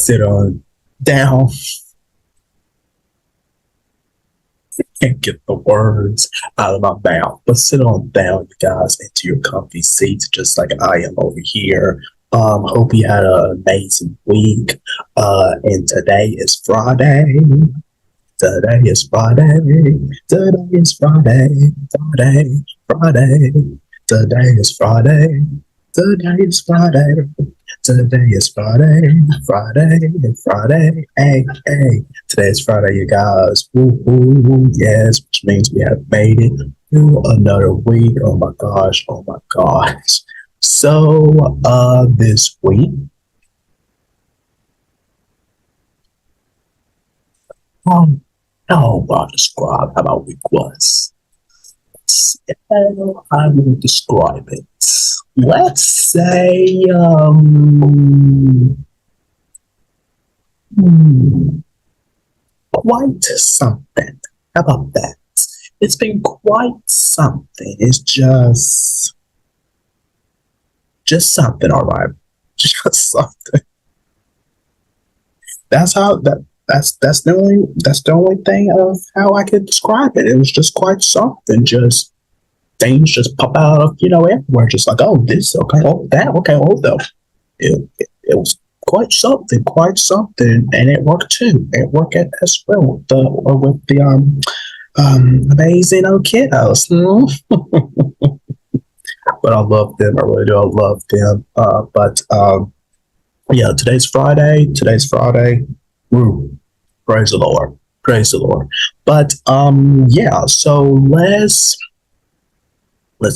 sit on down. Can't get the words out of my mouth, but sit on down, you guys, into your comfy seats, just like I am over here. Hope you had an amazing week. And today is Friday. Today is Friday. Today is Friday. Friday. Friday. Today is Friday. Today is Friday. Today is Friday. Friday. Friday. Hey, hey. Today is Friday, you guys. Woo, woo, woo. Yes, which means we have made it through another week. Oh my gosh. Oh my gosh. So, this week, how about describe how my week was? How I will describe it. Let's say, hmm, quite something. How about that? It's been quite something. It's just something, all right. Just something. That's how that that's the only thing of how I could describe it. It was just quite something. Just things just pop out of everywhere. Just like, oh, this, okay, oh, that, okay, oh, though. It was quite something, and it worked too. It worked as well with the amazing old kiddos. But I love them. I really do. I love them. But yeah, today's Friday. Today's Friday. Woo. Praise the Lord. Praise the Lord. But yeah, so let's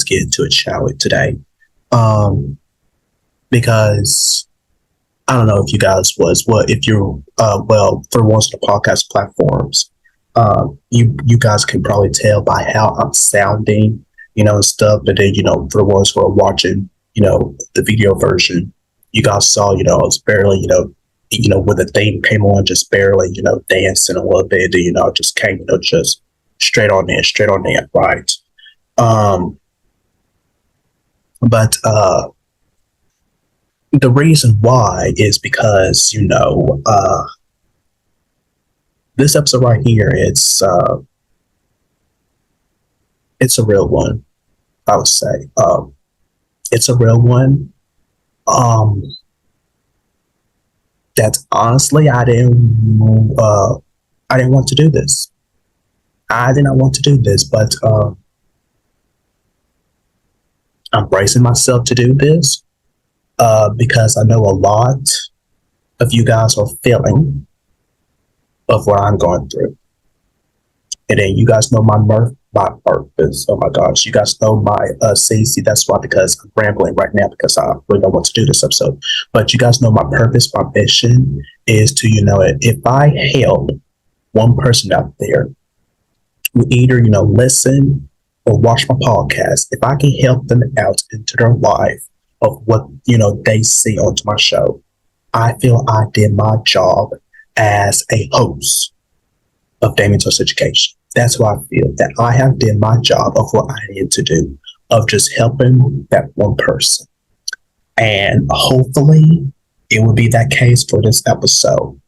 get into it, shall we, today? Because I don't know if you guys if you're well, for most of the podcast platforms, you guys can probably tell by how I'm sounding, and stuff. But then, for the ones who are watching, the video version, you guys saw, I was barely, when the theme came on, just barely, dancing a little bit. Just came, just straight on there, right? Um, but the reason why is because, this episode right here, it's a real one, I would say. It's a real one. Um, that honestly, I didn't want to do this. I did not want to do this, but I'm bracing myself to do this because I know a lot of you guys are feeling of what I'm going through. And then you guys know my purpose. Oh my gosh, you guys know my see, that's why, because I'm rambling right now because I really don't want to do this episode. But you guys know my purpose, my mission is to, if I help one person out there who either, listen or watch my podcast, if I can help them out into their life of what, they see onto my show, I feel I did my job as a host of Damian Education. That's why I feel that I have done my job of what I need to do, of just helping that one person. And hopefully it will be that case for this episode.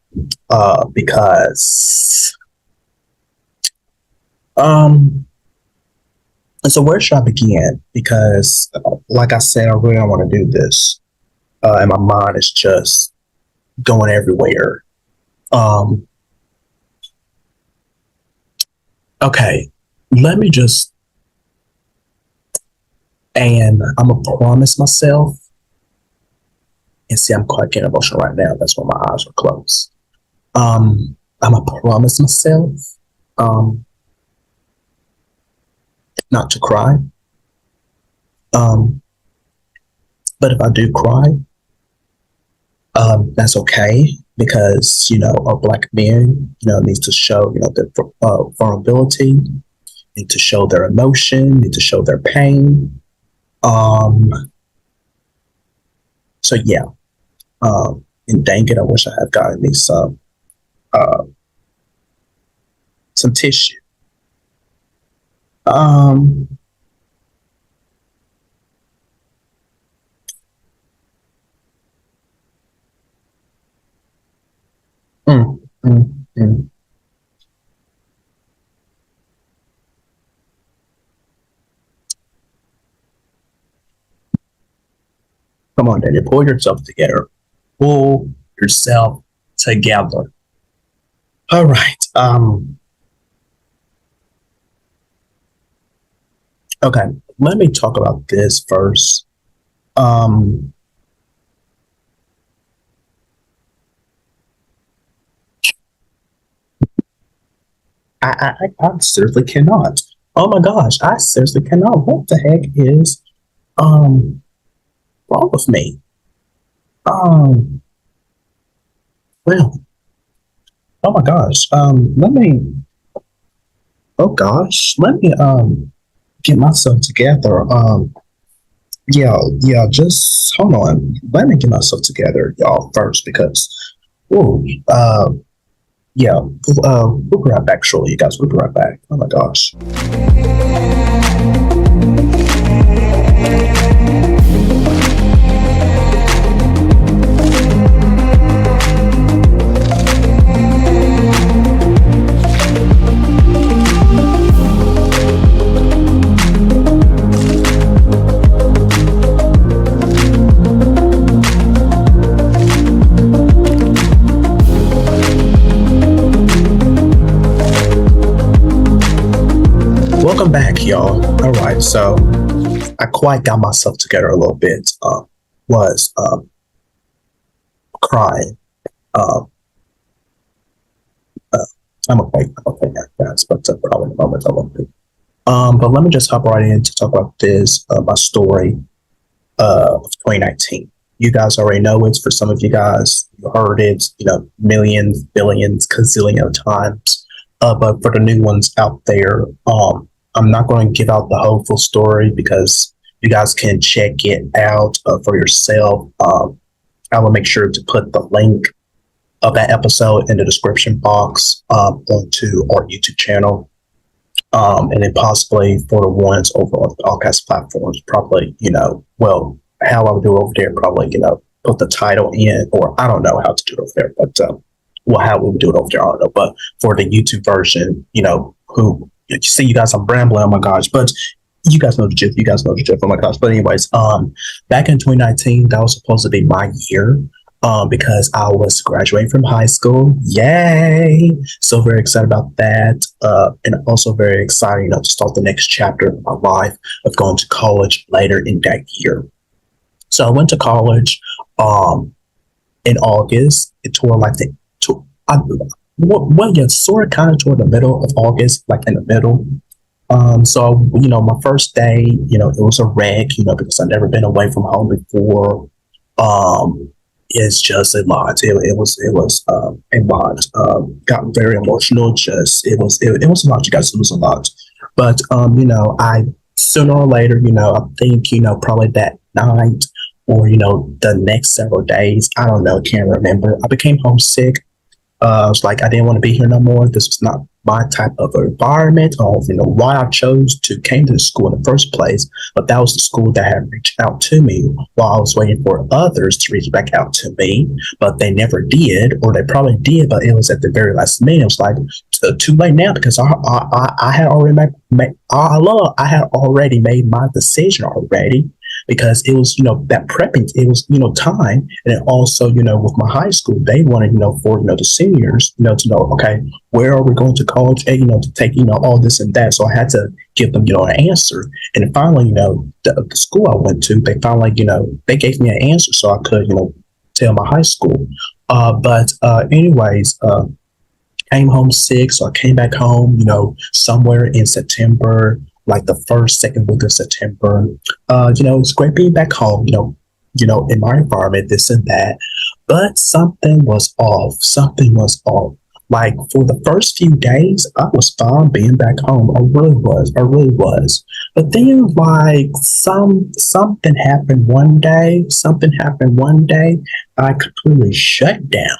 Because and so where should I begin? Because like I said, I really don't want to do this. And my mind is just going everywhere. Okay, let me just, and I'm gonna promise myself, and see, I'm quite getting emotional right now. That's why my eyes are closed. I'm gonna promise myself, not to cry. But if I do cry, that's okay, because a black man, needs to show, their vulnerability, need to show their emotion, need to show their pain. So yeah. And dang it, I wish I had gotten me uh some tissue. Um, Mm, mm, mm. Come on, Daniel, pull yourself together. Pull yourself together. All right. Okay. Let me talk about this first. Um, I seriously cannot. Oh my gosh, I seriously cannot. What the heck is um wrong with me? Um, well, oh my gosh. Let me. Oh gosh, let me get myself together. Yeah, yeah. Just hold on. Let me get myself together, y'all, first because. Whoa. Yeah. We'll be right back. Surely, you guys. We'll be right back. Oh my gosh. Welcome back, y'all. All right, so I quite got myself together a little bit. Was crying. Um, uh, I'm okay now, guys, but probably in a moment I won't be. But let me just hop right in to talk about this, my story of 2019. You guys already know it. For some of you guys, you heard it, millions, billions, gazillion of times. But for the new ones out there, I'm not going to give out the whole full story because you guys can check it out for yourself. I will make sure to put the link of that episode in the description box onto our YouTube channel. And then possibly for the ones over on the podcast platforms, probably, how I would do it over there, probably, put the title in, or I don't know how to do it over there, but, how we would do it over there, I don't know. But for the YouTube version, who you see, you guys, I'm rambling, oh my gosh, but you guys know the gist, oh my gosh. But anyways, back in 2019, that was supposed to be my year. Because I was graduating from high school. Yay! So very excited about that. And also very excited, to start the next chapter of my life of going to college later in that year. So I went to college in August. It toward like the to, I, well, yeah, sort of kind of toward the middle of August, like in the middle. So my first day, it was a wreck, because I'd never been away from home before. It's just a lot. It was a lot. Got very emotional. It was a lot. You guys, it was a lot. But I sooner or later, I think probably that night or the next several days. I don't know. Can't remember. I became homesick. I was like, I didn't want to be here no more. This was not my type of environment. I don't know why I chose to came to the school in the first place, but that was the school that had reached out to me while I was waiting for others to reach back out to me, but they never did, or they probably did, but it was at the very last minute. It was like too late now because I had already I had already made my decision already because it was, that prepping, it was, time. And then also, with my high school, they wanted, for, the seniors, to know, okay, where are we going to college? And, to take, all this and that. So I had to give them, an answer. And then finally, the school I went to, they finally, they gave me an answer so I could, tell my high school. But anyways, came home sick. So I came back home, somewhere in September, like the first, second week of September. It's great being back home, in my environment, this and that. But something was off. Something was off. Like for the first few days, I was fine being back home. I really was. I really was. But then like something happened one day. Something happened one day. I completely shut down.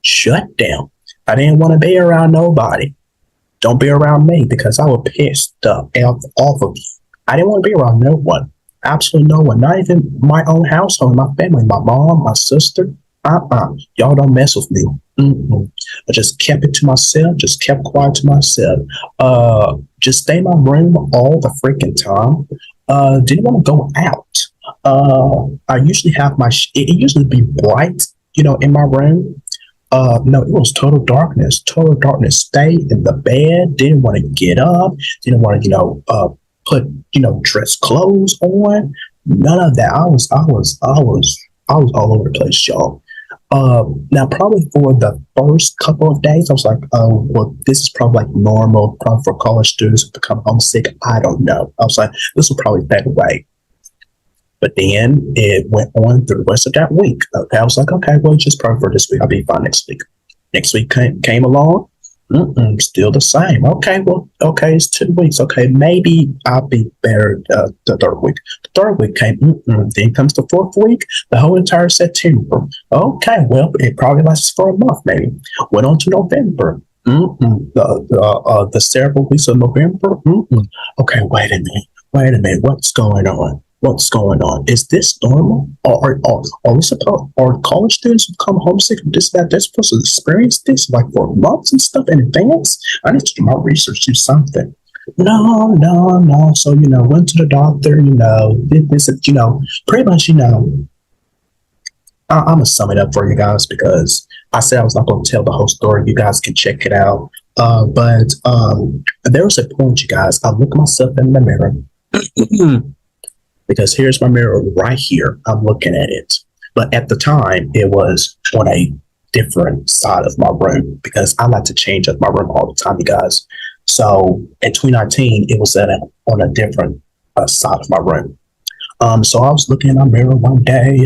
Shut down. I didn't want to be around nobody. Don't be around me because I would piss the off of you. I didn't want to be around no one. Absolutely no one. Not even my own household, my family, my mom, my sister. Y'all don't mess with me. Mm-mm. I just kept it to myself, just kept quiet to myself. Just stay in my room all the freaking time. Didn't want to go out. I usually have it usually be bright, in my room. No, it was total darkness, total darkness. Stay in the bed, didn't want to get up, didn't want to, put, dress clothes on. None of that. I was all over the place, y'all. Now, probably for the first couple of days, I was like, oh, well, this is probably like normal, probably for college students to become homesick. I don't know. I was like, this will probably fade away. But then it went on through the rest of that week. Okay, I was like, okay, well, just probably for this week. I'll be fine next week. Next week came along. Still the same. Okay, well, okay, it's 2 weeks. Okay, maybe I'll be better the third week. The third week came. Then comes the fourth week, the whole entire September. Okay, well, it probably lasts for a month, maybe. Went on to November. The several weeks of November. Okay, wait a minute. What's going on? What's going on? Is this normal? Are we supposed, are college students who come homesick from this, that, they're supposed to experience this like for months and stuff in advance? I need to do my research, do something. No. So, went to the doctor, did this, pretty much, I'm going to sum it up for you guys because I said I was not going to tell the whole story. You guys can check it out. But there was a point, you guys, I look myself in the mirror. Because here's my mirror right here. I'm looking at it. But at the time, it was on a different side of my room because I like to change up my room all the time, you guys. So in 2019, it was on a different side of my room. So I was looking in my mirror one day,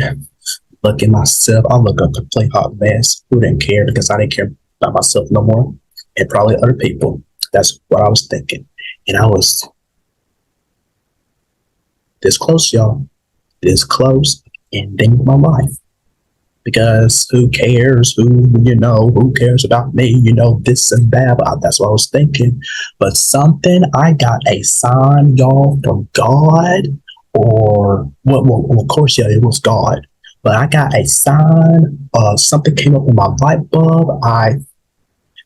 looking myself. I look a complete hot mess. Who didn't care because I didn't care about myself no more and probably other people. That's what I was thinking. And I was this close, y'all. This close ending my life. Because who cares? Who cares about me? This and that. But that's what I was thinking. But I got a sign, y'all, from God. Or, well, of course, yeah, it was God. But I got a sign. Something came up in my light bulb.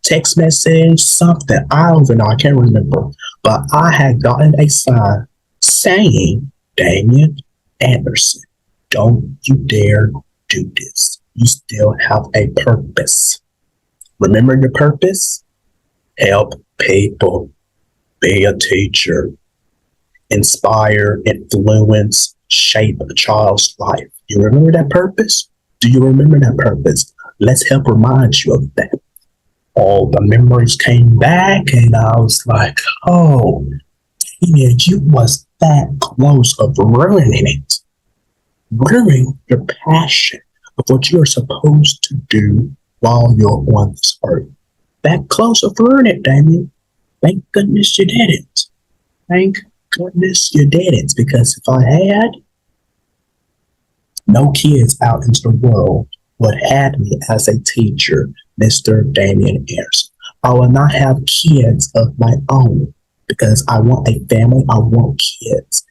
Text message, something. I don't even know. I can't remember. But I had gotten a sign saying, Damian Anderson, don't you dare do this. You still have a purpose. Remember your purpose? Help people. Be a teacher. Inspire, influence, shape a child's life. You remember that purpose? Do you remember that purpose? Let's help remind you of that. All the memories came back and I was like, oh, Damian, you was that close of ruining it. Ruining your passion of what you're supposed to do while you're on this earth. That close of ruining it, Damian. Thank goodness you didn't. Thank goodness you didn't. Because if I had, no kids out into the world would have me as a teacher, Mr. Damian Anderson. I will not have kids of my own. Because I want a family, I want kids.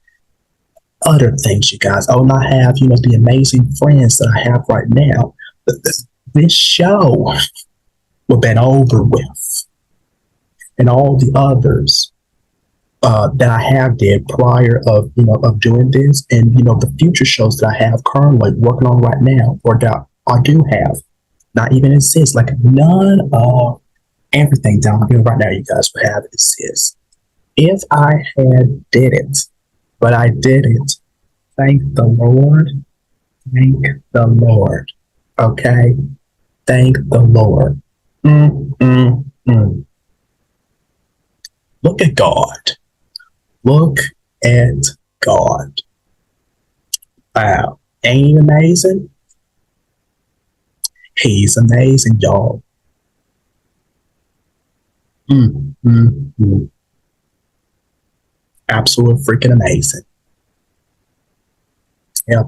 Other things, you guys. I will not have, the amazing friends that I have right now. This show would have been over with. And all the others that I have did prior of doing this. And, the future shows that I have currently working on right now, or that I do have, not even exist. Like none of everything down here right now, you guys would have exist. If I had did it, but I didn't, thank the Lord. Thank the Lord. Okay? Thank the Lord. Look at God. Look at God. Wow. Ain't he amazing? He's amazing, y'all. Absolute freaking amazing. Yeah.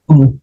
Mm.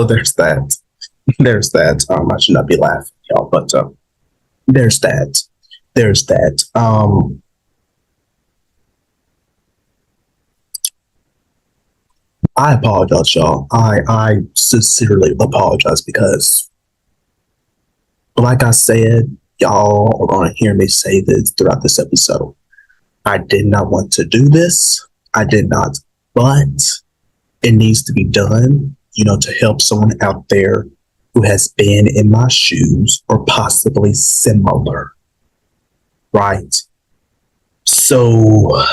So there's that. There's that. I should not be laughing, y'all, but there's that. There's that. I apologize, y'all. I sincerely apologize because, like I said, y'all are going to hear me say this throughout this episode. I did not want to do this. I did not, but it needs to be done, to help someone out there who has been in my shoes or possibly similar, right? So,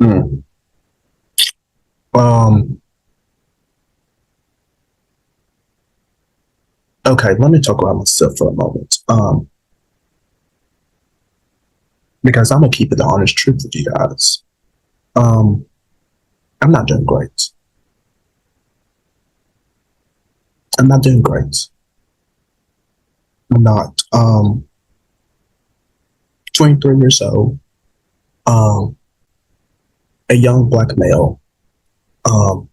hmm, um, okay, let me talk about myself for a moment. Because I'm gonna keep it the honest truth with you guys. Um, I'm not doing great. I'm not doing great. I'm not. 23 years old. Um, a young black male. Um,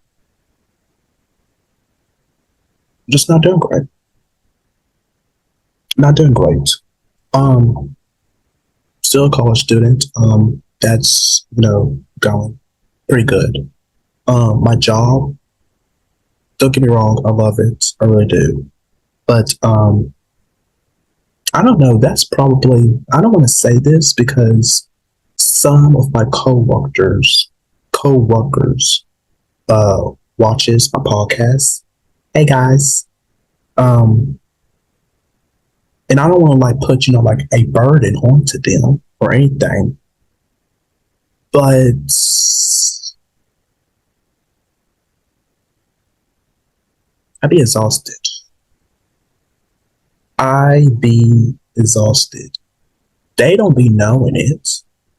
just not doing great. Not doing great. Um, still a college student. That's going pretty good. My job. Don't get me wrong. I love it. I really do. But I don't know. That's probably. I don't want to say this because some of my coworkers, watches my podcast. Hey guys. Um, and I don't want to like put like a burden onto them or anything, but I be exhausted. I be exhausted. They don't be knowing it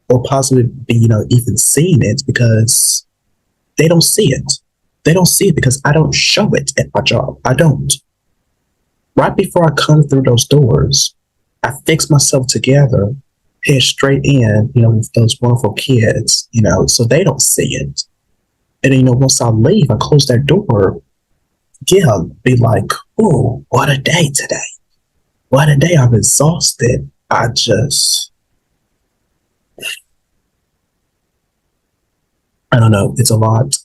or possibly be, even seeing it because they don't see it. They don't see it because I don't show it at my job. I don't. Right before I come through those doors, I fix myself together, head straight in, with those wonderful kids, so they don't see it. And then, once I leave, I close that door, yeah, be like, oh, what a day today. What a day. I'm exhausted. I don't know. It's a lot.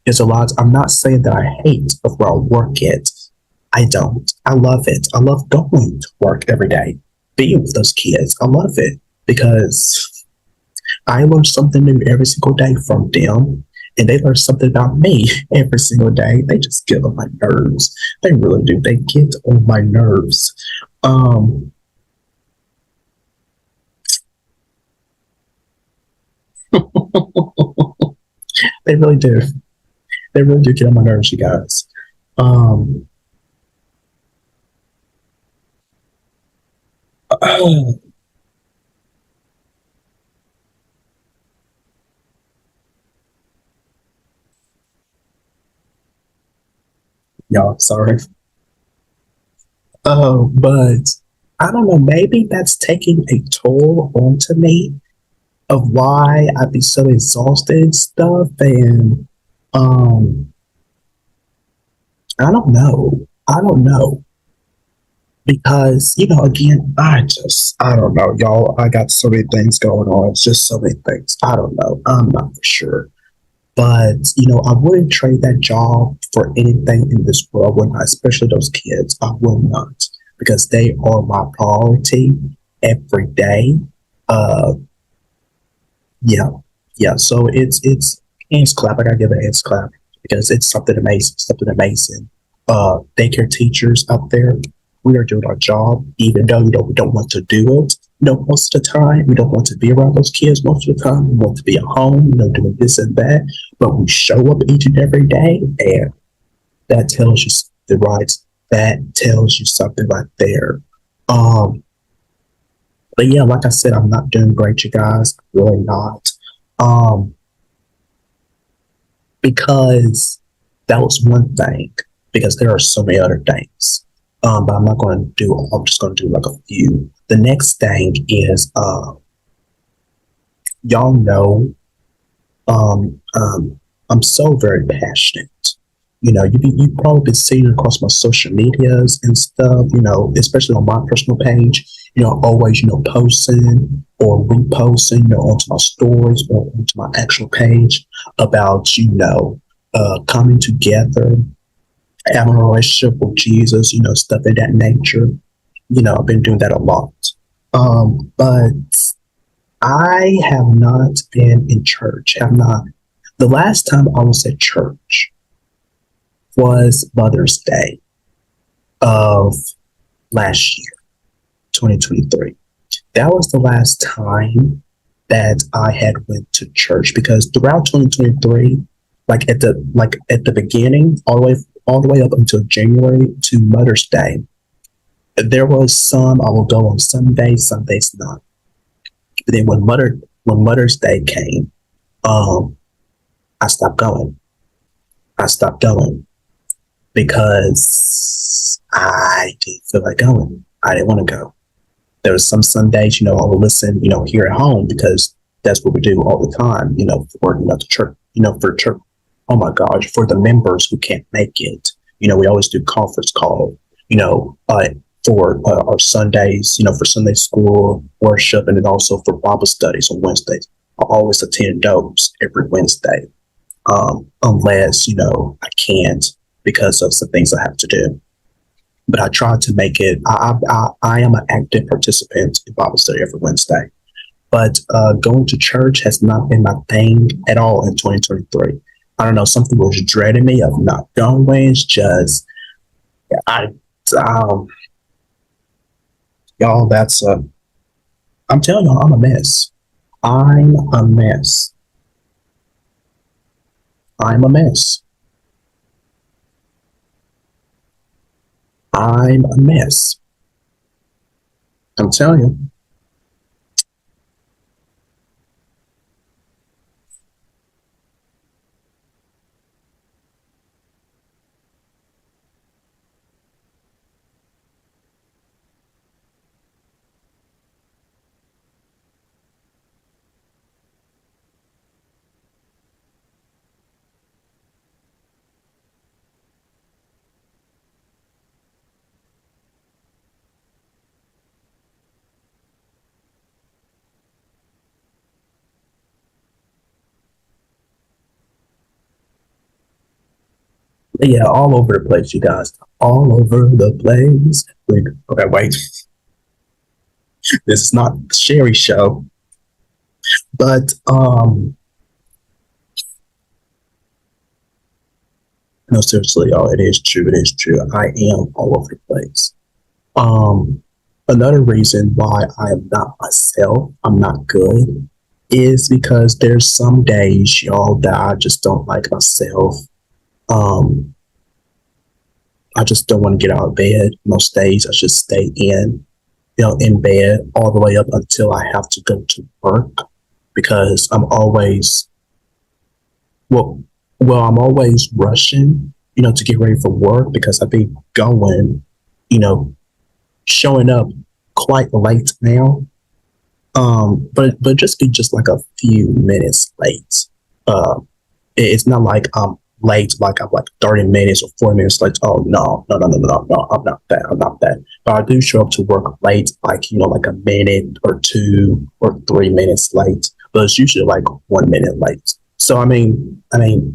It's a lot. I'm not saying that I hate of where I work at. I don't. I love it. I love going to work every day, being with those kids. I love it because I learn something new every single day from them, and they learn something about me every single day. They just get on my nerves. They really do. They get on my nerves. Um, they really do. They really do get on my nerves, you guys. Um, y'all, sorry. But I don't know. Maybe that's taking a toll onto me of why I'd be so exhausted and stuff. And um, I don't know. I don't know. Because, again, I don't know, y'all. I got so many things going on. It's just so many things. I don't know. I'm not for sure. But, I wouldn't trade that job for anything in this world, would not, especially those kids. I will not, because they are my priority every day. Uh, yeah, yeah. So it's hands clap. I gotta give a hands clap because it's something amazing, something amazing. Daycare teachers out there, we are doing our job, even though we don't want to do it. Most of the time, we don't want to be around those kids. Most of the time, we want to be at home, doing this and that. But we show up each and every day, and that tells you something, right? That tells you something right there. Um, but yeah, like I said, I'm not doing great, you guys. Really not. Um, because that was one thing. Because there are so many other things. But I'm not going to do. I'm just going to do like a few. The next thing is, y'all know, um, um, I'm so very passionate You probably been seeing it across my social medias and stuff. Especially on my personal page. Always posting or reposting onto my stories or onto my actual page about coming together, having a relationship with Jesus. Stuff of that nature. I've been doing that a lot. But I have not been in church. Have not. The last time I was at church was Mother's Day of last year, 2023. That was the last time that I had went to church because throughout 2023, like at the beginning, all the way up until January to Mother's Day, there was some I will go on Sundays, some days not. But then when Mother's Day came, um, I stopped going. I stopped going because I didn't feel like going. I didn't want to go. There was some Sundays, I would listen, here at home because that's what we do all the time, for the church, for church. Oh my gosh, for the members who can't make it, we always do conference call, for our Sundays, for Sunday school worship, and then also for Bible studies on Wednesdays. I always attend those every Wednesday, unless I can't because of some things I have to do. But I try to make it. I am an active participant in Bible study every Wednesday. But going to church has not been my thing at all in 2023. I don't know. Something was dreading me of not going. It's just I, um, y'all. I'm telling y'all, I'm a mess. I'm a mess. I'm a mess. I'm a mess. I'm telling you. Yeah, all over the place, you guys. All over the place. Okay, wait. This is not Sherry show, but no, seriously, y'all, it is true. It is true. I am all over the place. Um, Another reason why I am not myself, I'm not good, is because there's some days, y'all, that I just don't like myself. Um, I just don't want to get out of bed. Most days, I just stay in bed all the way up until I have to go to work because I'm always well, I'm always rushing, to get ready for work because I be going, you know, showing up quite late now. But just like a few minutes late. Uh, it's not like I'm late, like I'm like 30 minutes or 40 minutes late. Oh no, no, no, no, no, no, I'm not that. I'm not that. But I do show up to work late, like like a minute or 2 or 3 minutes late. But it's usually like 1 minute late. So I mean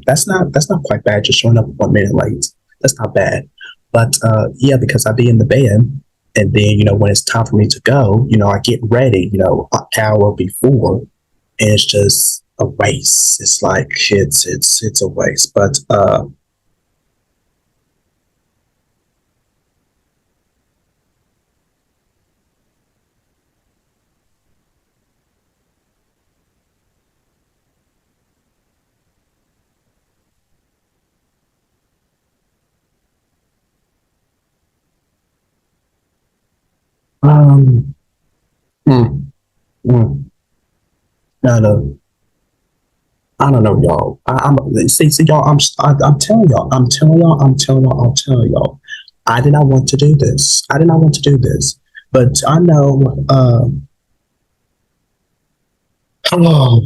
that's not quite bad. Just showing up 1 minute late. That's not bad. But yeah, because I be in the bed, and then when it's time for me to go, I get ready, an hour before, and it's just a waste. It's like it's a waste. But um, mm, mm, I don't, I don't know, y'all. See, y'all. I'm telling y'all. I'm telling y'all. I'm telling y'all. I'm telling y'all. I did not want to do this. I did not want to do this. But I know. Oh,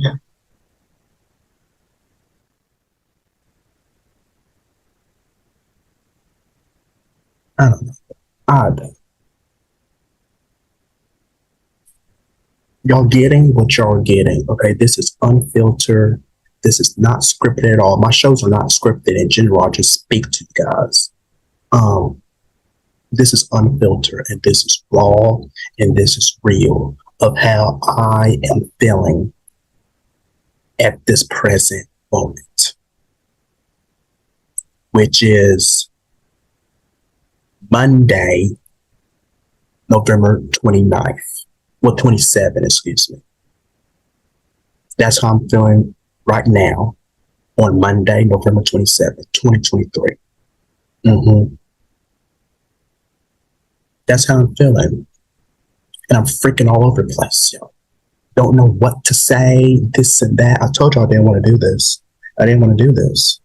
I don't know. I don't. Y'all getting what y'all getting? Okay, this is unfiltered. This is not scripted at all. My shows are not scripted in general. I just speak to you guys. Um, this is unfiltered and this is raw and this is real of how I am feeling at this present moment, which is Monday, November 29th. Well, 27, excuse me. That's how I'm feeling right now on Monday, November 27th, 2023. Mm-hmm. That's how I'm feeling. And I'm freaking all over the place, yo. Don't know what to say, this and that. I told y'all I didn't want to do this. I didn't want to do this.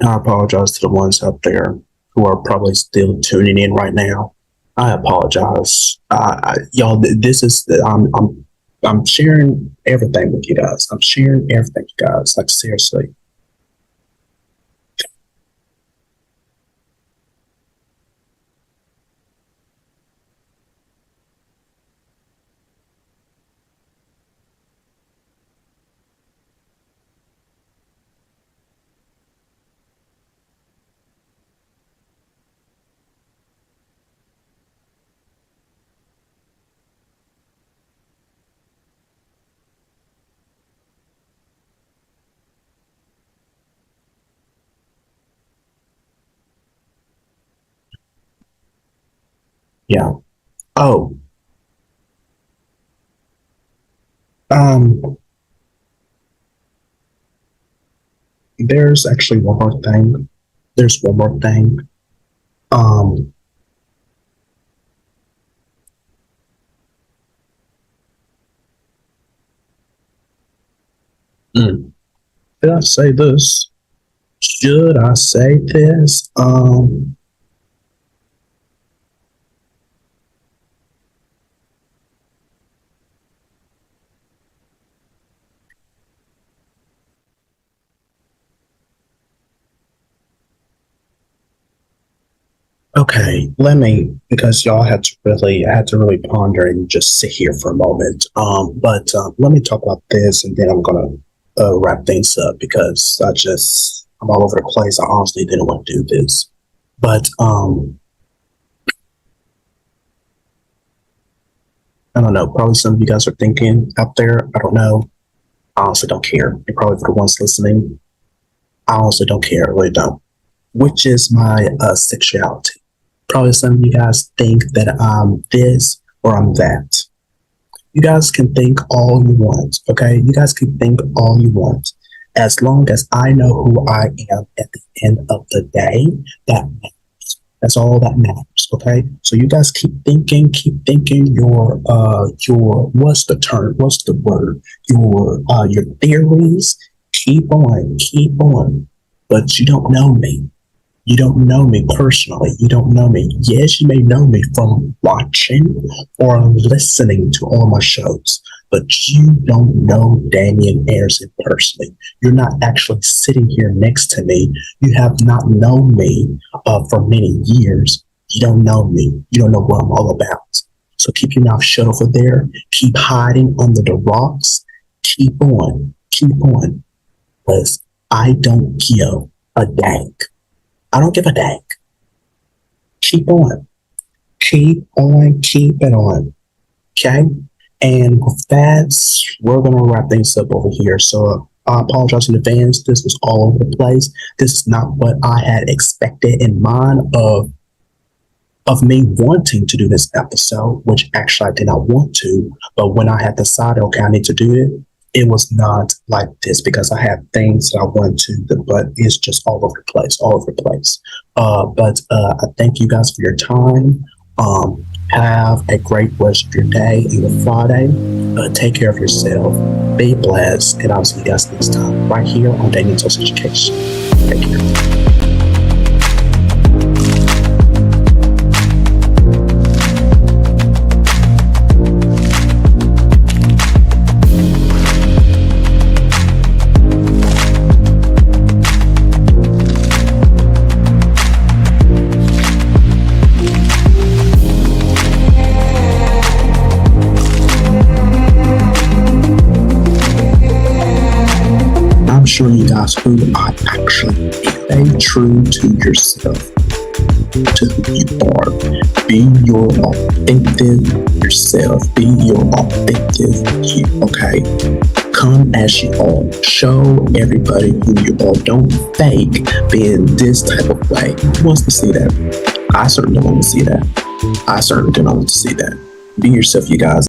I apologize to the ones out there who are probably still tuning in right now. I apologize. Y'all, this is, I'm sharing everything with you guys. I'm sharing everything with you guys. Like, seriously. Yeah. Oh, um, there's actually one more thing. There's one more thing. Um, mm, did I say this? Should I say this? Okay, let me, because y'all had to really, I had to really ponder and just sit here for a moment. But let me talk about this, and then I'm gonna wrap things up because I'm all over the place. I honestly didn't want to do this, but I don't know. Probably some of you guys are thinking out there. I don't know. I honestly don't care. And probably for the ones listening, I honestly don't care. I really don't. Which is my sexuality. Probably some of you guys think that I'm this or I'm that. You guys can think all you want, okay? You guys can think all you want. As long as I know who I am at the end of the day, that that's all that matters, okay? So you guys keep thinking your what's the term? What's the word? Your theories. Keep on. But you don't know me. You don't know me personally. You don't know me. Yes, you may know me from watching or listening to all my shows, but you don't know Damian Anderson personally. You're not actually sitting here next to me. You have not known me for many years. You don't know me. You don't know what I'm all about. So keep your mouth shut over there. Keep hiding under the rocks. Keep on. Keep on. Because I don't give a dang. I don't give a dang. Keep on. Keep on. Keep it on. Okay? And with that, we're going to wrap things up over here. So I apologize in advance. This was all over the place. This is not what I had expected in mind of me wanting to do this episode, which actually I did not want to. But when I had decided, okay, I need to do it, it was not like this because I had things that I wanted to, but it's just all over the place, all over the place. But I thank you guys for your time. Have a great rest of your day and your Friday. Take care of yourself. Be blessed. And I'll see you guys next time right here on Damian Social Education. Take care. guys who I actually am. Stay true to yourself, to who you are. Be your authentic yourself. Be your authentic you, okay? Come as you are. Show everybody who you are. Don't fake being this type of way. Who wants to see that? I certainly don't want to see that. I certainly do not want to see that. Be yourself, you guys.